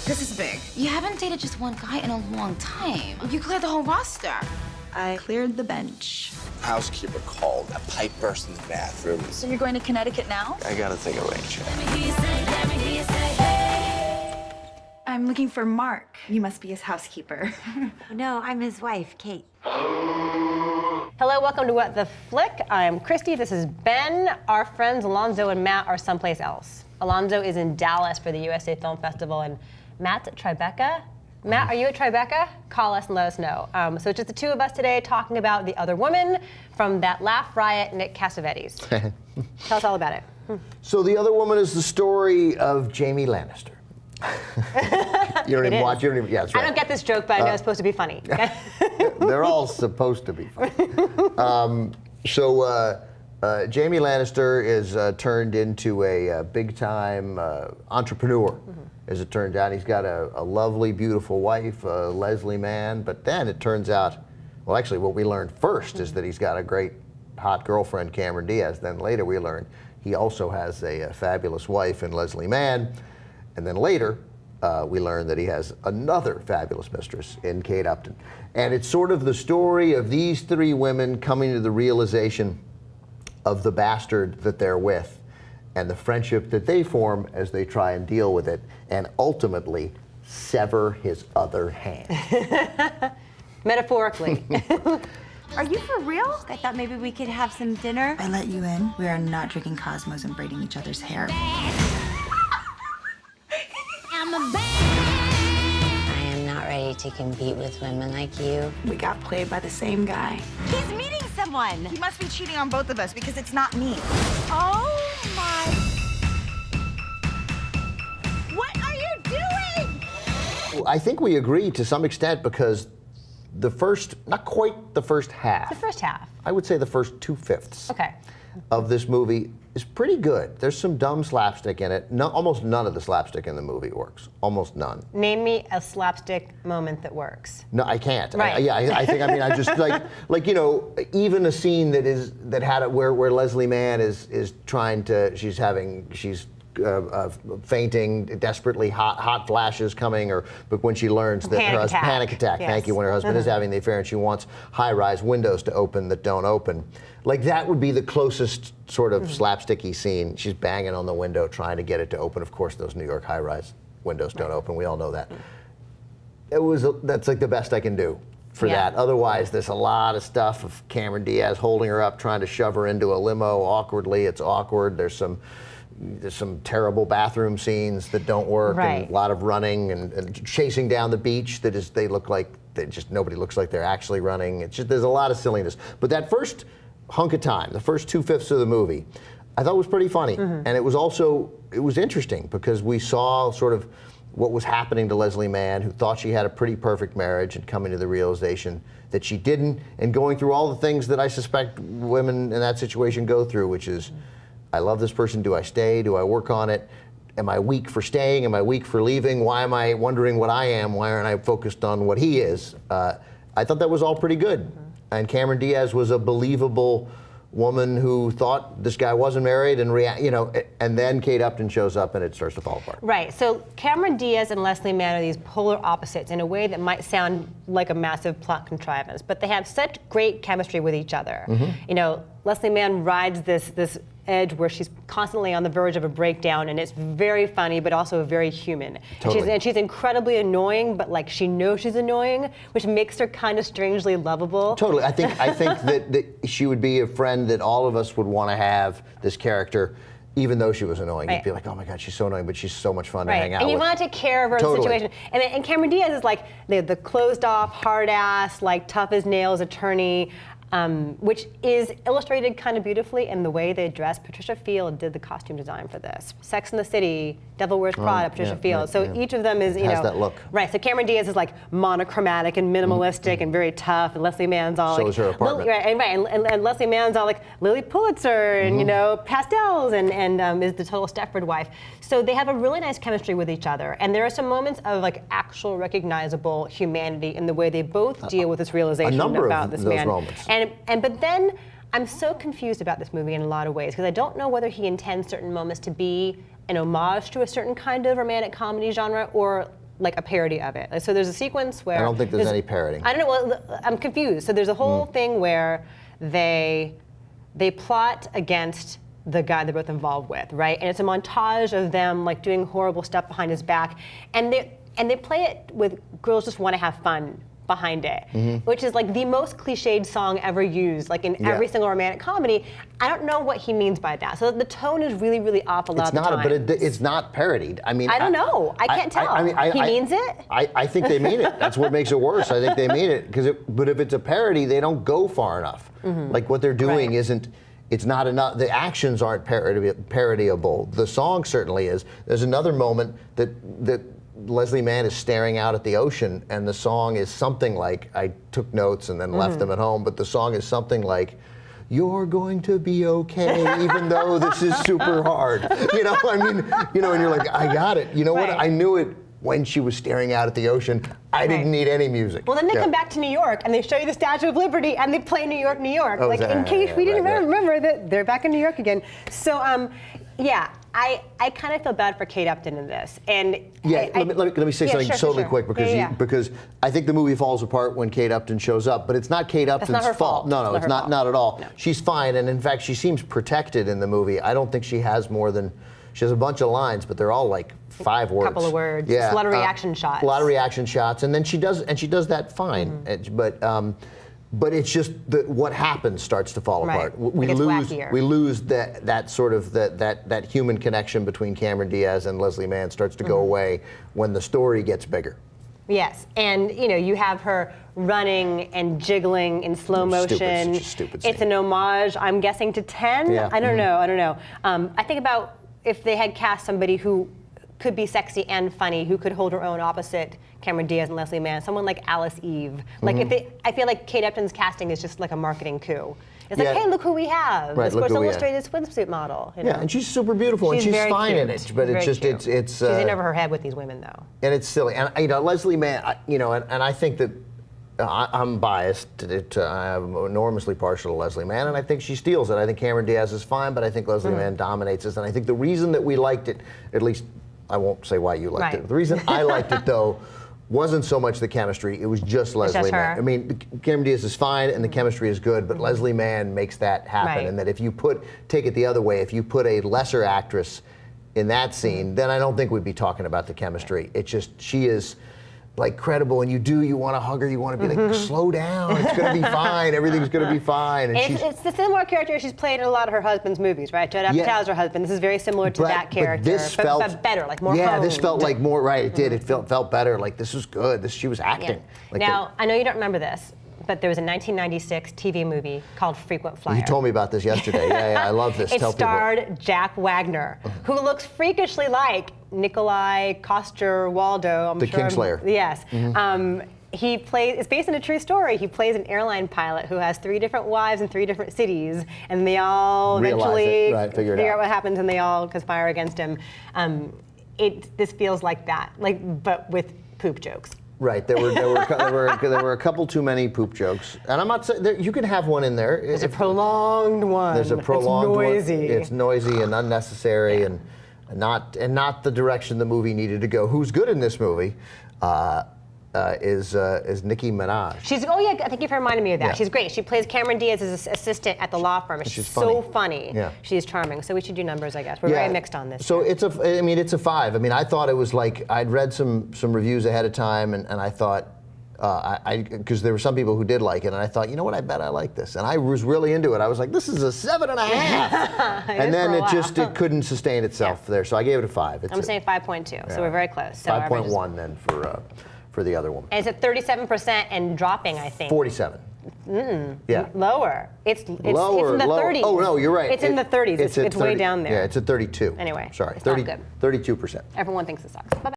This is big. You haven't dated just one guy in a long time. You cleared the whole roster. I cleared the bench. Housekeeper called. A pipe burst in the bathroom. So you're going to Connecticut now? I gotta take a rain check. I'm looking for Mark. You must be his housekeeper. No, I'm his wife, Kate. Hello, welcome to What the Flick. I'm Christy, this is Ben. Our friends Alonzo and Matt are someplace else. Alonzo is in Dallas for the USA Film Festival, and Matt's at Tribeca. Matt, are you at Tribeca? Call us and let us know. So it's just the two of us today talking about the other woman from that Laugh Riot, Nick Cassavetes. Tell us all about it. So the other woman is the story of Jamie Lannister. You don't even watch. You don't even. Yeah, that's right. I don't get this joke, but I know it's supposed to be funny. They're all supposed to be funny. Jamie Lannister is turned into a big-time entrepreneur, as it turns out. He's got a lovely, beautiful wife, Leslie Mann. But then it turns out, well, actually, what we learned first is that he's got a great, hot girlfriend, Cameron Diaz. Then later we learned he also has a fabulous wife in Leslie Mann. And then later, we learned that he has another fabulous mistress in Kate Upton. And it's sort of the story of these three women coming to the realization of the bastard that they're with and the friendship that they form as they try and deal with it and ultimately sever his other hand. Metaphorically. Are you for real? I thought maybe we could have some dinner. I let you in. We are not drinking Cosmos and braiding each other's hair. I am not ready to compete with women like you. We got played by the same guy. He's meeting someone. He must be cheating on both of us because it's not me. Oh my. What are you doing? I think we agree to some extent because the first, not quite the first half. The first half. I would say the first 2/5 Okay. of this movie is pretty good. There's some dumb slapstick in it. No, almost none of the slapstick in the movie works. Almost none. Name me a slapstick moment that works. No, I can't. Right. I think. I mean, I just like you know, even a scene that had it where Leslie Mann is trying to. She's fainting, desperately hot flashes coming, but when she learns that her husband, panic attack. Yes. Thank you. When her husband is having the affair and she wants high-rise windows to open that don't open. Like that would be the closest sort of slapsticky scene. She's banging on the window trying to get it to open. Of course, those New York high-rise windows don't open. We all know that. That's like the best I can do for that. Otherwise, there's a lot of stuff of Cameron Diaz holding her up, trying to shove her into a limo awkwardly. It's awkward. There's some terrible bathroom scenes that don't work, and a lot of running and chasing down the beach they look like nobody looks like they're actually running. It's just, there's a lot of silliness. But that first hunk of time, the first 2/5 of the movie, I thought was pretty funny. And it was interesting because we saw sort of what was happening to Leslie Mann, who thought she had a pretty perfect marriage and coming to the realization that she didn't, and going through all the things that I suspect women in that situation go through, which is, I love this person. Do I stay? Do I work on it? Am I weak for staying? Am I weak for leaving? Why am I wondering what I am? Why aren't I focused on what he is? I thought that was all pretty good. And Cameron Diaz was a believable woman who thought this guy wasn't married and then Kate Upton shows up and it starts to fall apart. Right. So Cameron Diaz and Leslie Mann are these polar opposites in a way that might sound like a massive plot contrivance, but they have such great chemistry with each other. You know, Leslie Mann rides this edge where she's constantly on the verge of a breakdown, and it's very funny but also very human. Totally. And she's incredibly annoying, but like she knows she's annoying, which makes her kind of strangely lovable. Totally. I think that she would be a friend that all of us would want to have, this character, even though she was annoying. You'd be like, oh my God, she's so annoying, but she's so much fun to hang out with. And you want to take care of her in the situation. And Cameron Diaz is like the closed off, hard ass, like tough as nails attorney. Which is illustrated kind of beautifully in the way they dress. Patricia Field did the costume design for this. Sex and the City, Devil Wears Prada, Patricia Field. Each of them is, has that look. Right, so Cameron Diaz is like monochromatic and minimalistic and very tough, and Leslie Mann's all so like... is her apartment. And Leslie Mann's all like Lily Pulitzer and, pastels and is the total Stepford wife. So they have a really nice chemistry with each other. And there are some moments of like actual recognizable humanity in the way they both deal with this realization about this man. Moments. But then I'm so confused about this movie in a lot of ways because I don't know whether he intends certain moments to be an homage to a certain kind of romantic comedy genre or like a parody of it. Like, so there's a sequence where I don't think there's any parodying. I don't know. Well, I'm confused. So there's a whole thing where they plot against the guy they're both involved with, right? And it's a montage of them like doing horrible stuff behind his back, and they play it with "Girls Just Want to Have Fun" behind it, which is like the most cliched song ever used, like in every single romantic comedy. I don't know what he means by that. So the tone is really, really off a lot of the time. But it's not parodied. I mean, I don't know. I can't tell. He means it? I think they mean it. That's what makes it worse. I think they mean it but if it's a parody, they don't go far enough. Like what they're doing isn't. It's not enough. The actions aren't parodyable. The song certainly is. There's another moment that Leslie Mann is staring out at the ocean, and the song is something like, I took notes and then left them at home, but the song is something like, "You're going to be okay, even though this is super hard." You know, I mean, you know, and you're like, I got it. You know what? I knew it when she was staring out at the ocean. I didn't need any music. Well, then they come back to New York and they show you the Statue of Liberty and they play New York, New York. Oh, like in case we didn't remember that they're back in New York again. So, yeah, I kind of feel bad for Kate Upton in this. And let me say something quick because I think the movie falls apart when Kate Upton shows up, but it's not Kate Upton's not her fault. No, it's not at all. No. She's fine, and in fact, she seems protected in the movie. I don't think she has more than. She has a bunch of lines, but they're all like 5 words. A couple of words. Yeah, a lot of reaction shots. A lot of reaction shots, and then she does that fine. But it's just what happens starts to fall apart. We lose that sort of that human connection between Cameron Diaz and Leslie Mann starts to go away when the story gets bigger. Yes, and you know, you have her running and jiggling in slow motion. Stupid it's scene. an homage, I'm guessing, to 10. Yeah. I don't know. I think about if they had cast somebody who could be sexy and funny, who could hold her own opposite Cameron Diaz and Leslie Mann, someone like Alice Eve. Like I feel like Kate Upton's casting is just like a marketing coup. It's like, hey, look who we have. Right, the Sports Illustrated swimsuit model. You know? Yeah, and she's super beautiful, and she's fine in it. But it's just it's she's in over her head with these women, though. And it's silly. And you know, Leslie Mann, and I think that I'm biased. I'm enormously partial to Leslie Mann, and I think she steals it. I think Cameron Diaz is fine, but I think Leslie Mann dominates this. And I think the reason that we liked it, at least I won't say why you liked it. The reason I liked it, though, wasn't so much the chemistry. It was just Leslie Mann. I mean, Cameron Diaz is fine, and the chemistry is good, but Leslie Mann makes that happen. And that if you take it the other way, if you put a lesser actress in that scene, then I don't think we'd be talking about the chemistry. It's just, she is like credible, and you want to hug her, you want to be like, slow down, it's going to be fine, everything's going to be fine. And it's the similar character she's played in a lot of her husband's movies, right? Judd Apatow's her husband. This is very similar to that character, but better, like more honed. This felt like more, it did. It felt better, like this was good, she was acting. Like now, I know you don't remember this, but there was a 1996 TV movie called Frequent Flyer. You told me about this yesterday. Yeah, I love this. It starred Jack Wagner, who looks freakishly like Nikolai Coster-Waldau. The Kingslayer. Yes. It's based on a true story. He plays an airline pilot who has 3 different wives in 3 different cities, and they all eventually figure out what happens, and they all conspire against him. This feels like that, but with poop jokes. Right, there were a couple too many poop jokes, and I'm not saying you can have one in there. There's a prolonged one. There's a prolonged one. It's noisy. It's noisy and unnecessary, and not the direction the movie needed to go. Who's good in this movie is Nicki Minaj. I think you've reminded me of that. Yeah. She's great. She plays Cameron Diaz's assistant at the law firm. She's so funny. Yeah. She's charming. So we should do numbers, I guess. We're very mixed on this. So it's a 5. I mean, I thought it was like, I'd read some reviews ahead of time, and I thought, because there were some people who did like it, and I thought, you know what, I bet I like this. And I was really into it. I was like, this is a 7.5. And then it couldn't sustain itself there. So I gave it a 5. I'm saying 5.2. So we're very close. So 5.1 then for the other woman. And it's at 37% and dropping, I think. 47. Yeah. Lower. It's lower, in the 30s. Oh, no, you're right. It's in the 30s. It's way down there. Yeah, it's at 32. Anyway, Sorry, it's not good. 32%. Everyone thinks it sucks. Bye-bye.